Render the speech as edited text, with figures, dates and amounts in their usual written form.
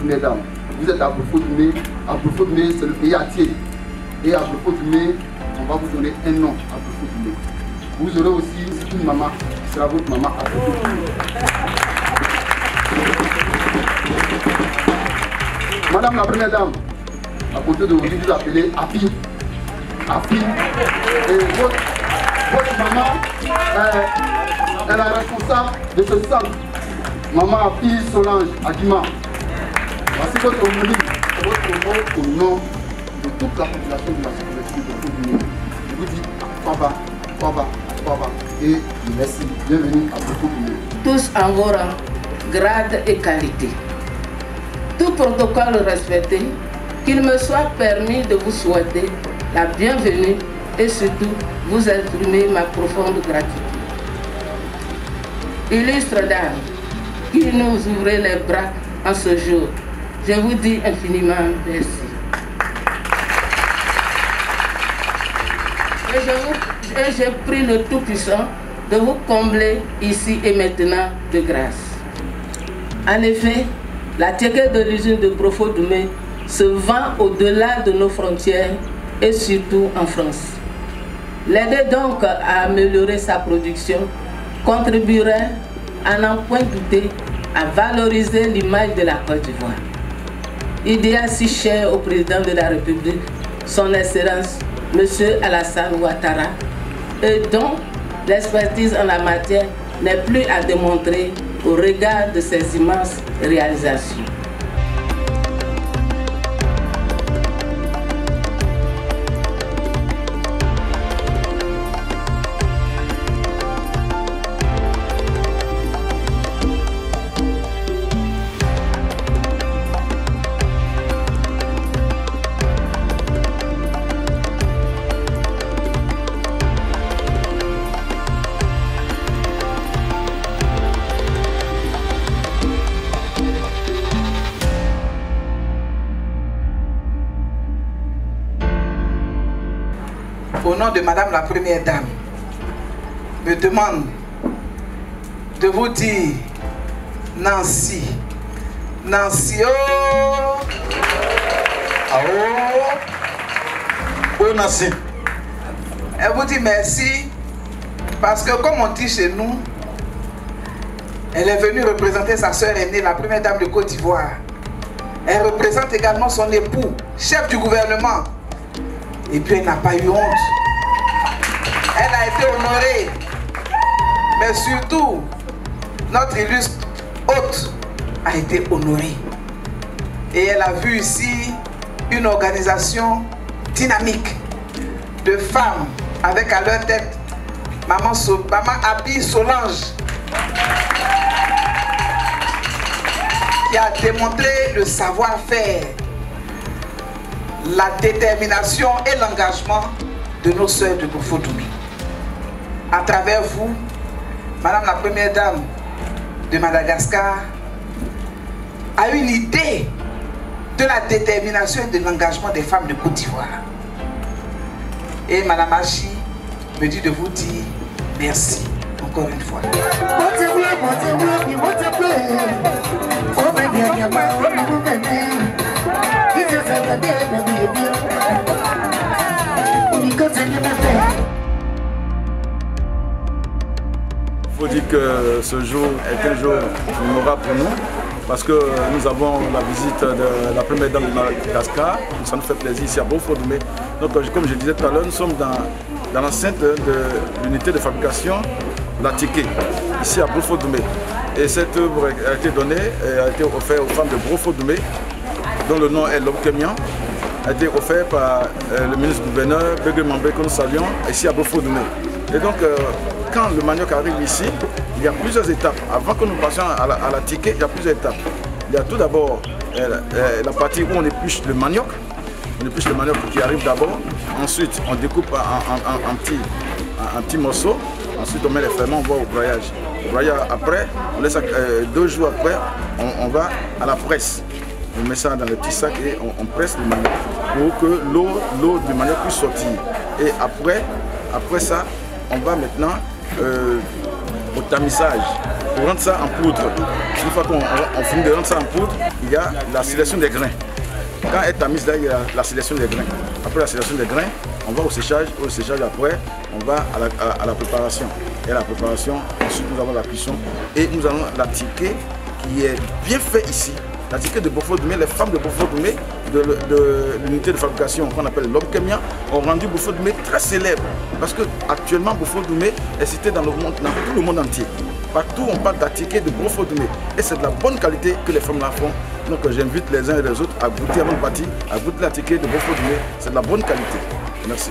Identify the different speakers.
Speaker 1: première dame. Vous êtes à Brufut-Dumé. À Brufut-Dumé, c'est le pays entier. Et à Brufut-Dumé, on va vous donner un nom à Brufut-Dumé. Vous aurez aussi une maman qui sera votre maman à Brufut-Dumé. Madame la première dame, à compter d'aujourd'hui, vous appelez Api. Api. Et votre maman est la responsable de ce centre. Maman Api Solange Agima. Voici votre homonyme. Votre nom au nom de toute la population de la sécurité de tout le monde. Je vous dis Faba et merci. Bienvenue à tout le monde.
Speaker 2: Tous en vos rangs, grades et qualités. Tout protocole respecté, qu'il me soit permis de vous souhaiter la bienvenue et surtout vous exprimer ma profonde gratitude. Illustres dames, qui nous ouvrez les bras en ce jour, je vous dis infiniment merci. Et je prie le Tout-Puissant de vous combler ici et maintenant de grâce. En effet, la ticket de l'usine de Brufut-Dumé se vend au-delà de nos frontières et surtout en France. L'aider donc à améliorer sa production contribuerait, à n'en point douter, à valoriser l'image de la Côte d'Ivoire. Idéal si cher au président de la République, son Excellence, M. Alassane Ouattara, et dont l'expertise en la matière n'est plus à démontrer au regard de ses immenses réalisations.
Speaker 3: Au nom de Madame la Première Dame, me demande de vous dire Nancy. Nancy, oh!
Speaker 4: Oh, Nancy.
Speaker 3: Elle vous dit merci parce que comme on dit chez nous, elle est venue représenter sa sœur aînée, la Première Dame de Côte d'Ivoire. Elle représente également son époux, chef du gouvernement. Et puis elle n'a pas eu honte. Elle a été honorée. Mais surtout, notre illustre hôte a été honorée. Et elle a vu ici une organisation dynamique de femmes avec à leur tête Maman Api Solange, qui a démontré le savoir-faire, la détermination et l'engagement de nos sœurs de Brufut-Dumé. À travers vous, Madame la Première Dame de Madagascar a une idée de la détermination et de l'engagement des femmes de Côte d'Ivoire. Et Madame Achi me dit de vous dire merci encore une fois.
Speaker 4: Il faut dire que ce jour est un jour mémorable pour nous parce que nous avons la visite de la Première Dame de Madagascar. Ça nous fait plaisir ici à Brufut-Dumé. Donc, comme je disais tout à l'heure, nous sommes dans l'enceinte de l'unité de fabrication la ticket ici à Brufut-Dumé. Et cette œuvre a été donnée, a été offerte aux femmes de Brufut-Dumé, dont le nom est Lobkemian, a été offert par le ministre-gouverneur Bégué Mambé que nous saluons ici à Brufut-Dumé. Et donc, quand le manioc arrive ici, il y a plusieurs étapes. Avant que nous passions à la ticket, il y a plusieurs étapes. Il y a tout d'abord la partie où on épluche le manioc. On épluche le manioc qui arrive d'abord. Ensuite, on découpe en petits morceaux. Ensuite, on met les ferments, on va au broyage. Au broyage après, on laisse 2 jours après, on va à la presse. On met ça dans les petits sacs et on presse le manioc pour que l'eau du manioc puisse sortir. Et après ça, on va maintenant au tamisage. pour rendre ça en poudre. Une fois qu'on finit de rendre ça en poudre, il y a la sélection des grains. Quand elle est tamise là, il y a la sélection des grains. Après la sélection des grains, on va au séchage. Au séchage après, on va à la préparation. Et la préparation, ensuite nous avons la cuisson. Et nous avons la ticket qui est bien fait ici. La ticket de Beaufort-Doumé, les femmes de Beaufort-Doumé, de l'unité de fabrication qu'on appelle l'Obkemia, ont rendu Beaufort-Doumé très célèbre. Parce qu'actuellement, Beaufort-Doumé est cité dans tout le monde entier. Partout, on parle d'attiqué de Beaufort-Doumé. Et c'est de la bonne qualité que les femmes là font. Donc j'invite les uns et les autres à goûter avant de partir, à goûter l'attiqué de Beaufort-Doumé. C'est de la bonne qualité. Merci.